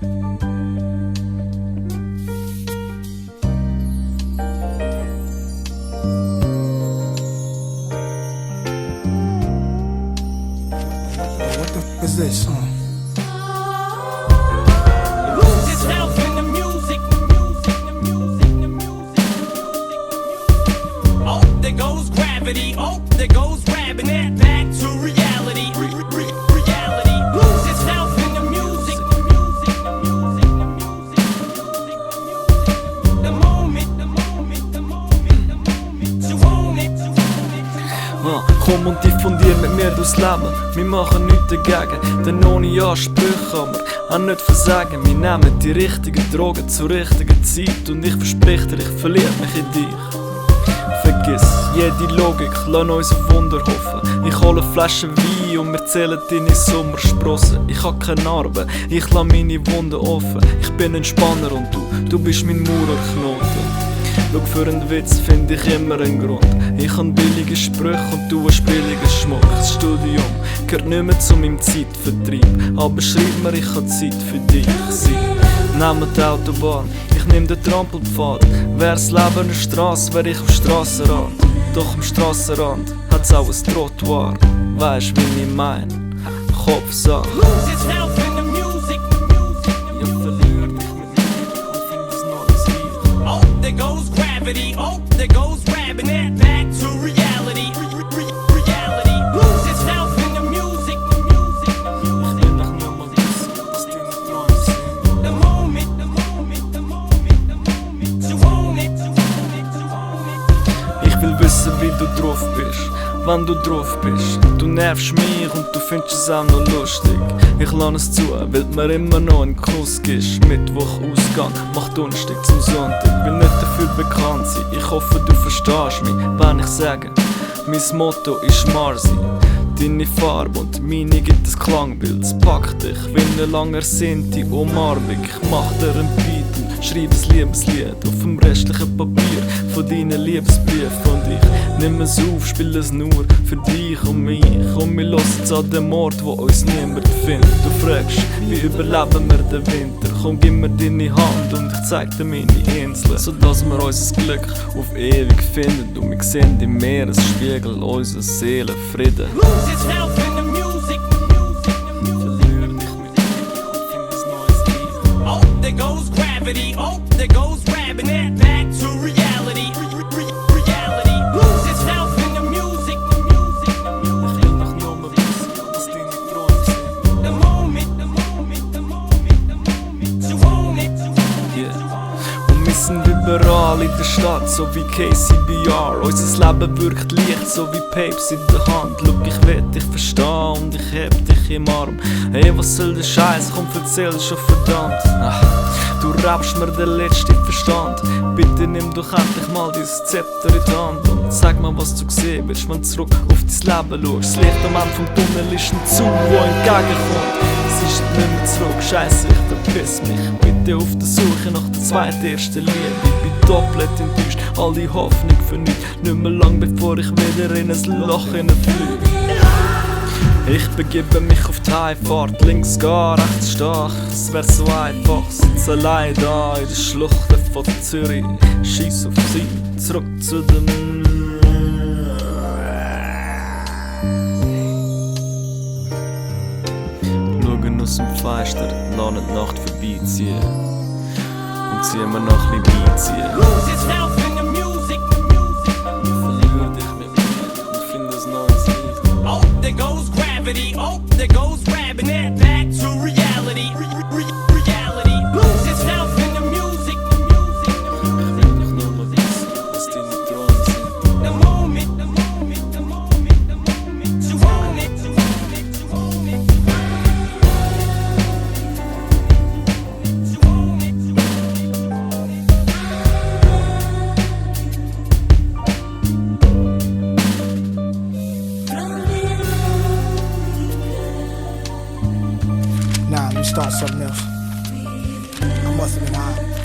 What the f is this? There goes gravity, oh, there goes grabbing that back to reality. Reality lose itself in the music. The moment, you own it. Komm und diffundier mit mir durchs Leben. Wir machen nichts dagegen, denn ohne Ansprüche kann man auch nicht versagen. Wir nehmen die richtigen Drogen zur richtigen Zeit und ich verspreche dir, ich verliere mich in dich. Vergiss jede Logik, lass uns auf Wunder hoffen. Ich hole Flaschen Wein und wir zählen deine Sommersprossen. Ich hab keine Narben, ich lass meine Wunden offen. Ich bin ein Spanner und du bist mein Maurerknoten. Schau, für einen Witz find ich immer einen Grund. Ich hab billige Sprüche und du hast billigen Schmuck. Das Studium gehört nicht mehr zu meinem Zeitvertrieb, aber schreib mir, ich hab Zeit für dich. Nehmen die Autobahn, ich nehm den Trampelpfad. Wär's Leben eine Strasse, wär ich am Strassenrand. Doch am Strassenrand hat's auch ein Trottoir. Weisst wie ich mein? Kopfsache. Lose itself in the music. Ja, verlier dich mit mir und find ein neues Lied. Oh, there goes gravity, oh, there goes grabbing that back to reality. Reality lose itself in the music. Ich will dich nur mal wissen, was deine Träume sind. The moment, you own it. Ich will wissen, wie du drauf bist, wenn du drauf bist. Du nervst mich und du findest es auch noch lustig. Ich lass es zu, weil du mir immer noch einen Kuss gibst. Mittwoch Ausgang, mach Donnerstag zum Sonntag. Will nicht dafür bekannt sein, ich hoffe du verstehst mich, wenn ich sage, mein Motto ist Marsi. Deine Farbe und meine gibt das Klangbild. Es packt dich wie eine lang ersehnte Umarmung. Ich mach dir ein Beat und schreib ein Liebeslied auf dem restlichen Papier von deinen Liebesbriefen. Und ich nimm es auf, spiel es nur für dich und mich. Und wir hören's an dem Ort, wo uns niemand findet. Du fragst, wie überleben wir den Winter? Komm, gib mir deine Hand und ich zeig dir meine Insel, sodass wir unser Glück auf ewig finden. Und wir sehen im Meeresspiegel unsere Seelenfrieden. Lose itself in the music. Verlier dich mit mir und find ein neues Lied. Oh, there goes gravity, oh, there goes grabbing that back to reality. Reality lose itself in the music. Ich will doch nur mal wissen, was deine Träume sind. The moment, you own it. Yeah. Und wir sind überall in der Stadt, so wie KCBR. Unser Leben wirkt leicht, so wie Papes in der Hand. Schau, ich will dich verstehen und ich heb dich im Arm. Hey, was soll der Scheiß? Komm, erzähl schon verdammt. Du raubst mir den letzten Verstand. Bitte nimm doch endlich mal dein Zepter in die Hand und sag mir, was du gesehen wirst, wenn du zurück auf dein Leben schaust. Das Licht am Ende vom Tunnel ist ein Zug, der entgegenkommt. Es ist nicht mehr zurück, scheisse, ich verpiss mich. Bitte auf der Suche nach der zweitersten Liebe. Ich bin doppelt enttäuscht, all die Hoffnung für nichts. Nicht mehr lang, bevor ich wieder in ein Loch hineinfliege. Ich begebe mich auf die Heimfahrt, links gehen, rechts stach. Es wär so einfach, sitz allein da in der Schlucht von Zürich. Scheiss auf sie, zurück zu dem. Schauen aus dem Fenster, lassen die Nacht vorbeiziehen. Und ziehen wir noch ein bisschen beiziehen. Lose itself in the music. Verlier dich mit mir und find ein neues Lied. Oh, there goes gravity, oh, there goes grabbing that back to reality. Reality lose itself in the music. Ich will doch nur mal wissen, was deine Träume sind. The moment, you own it. Nah, let me start something else. I must have been high.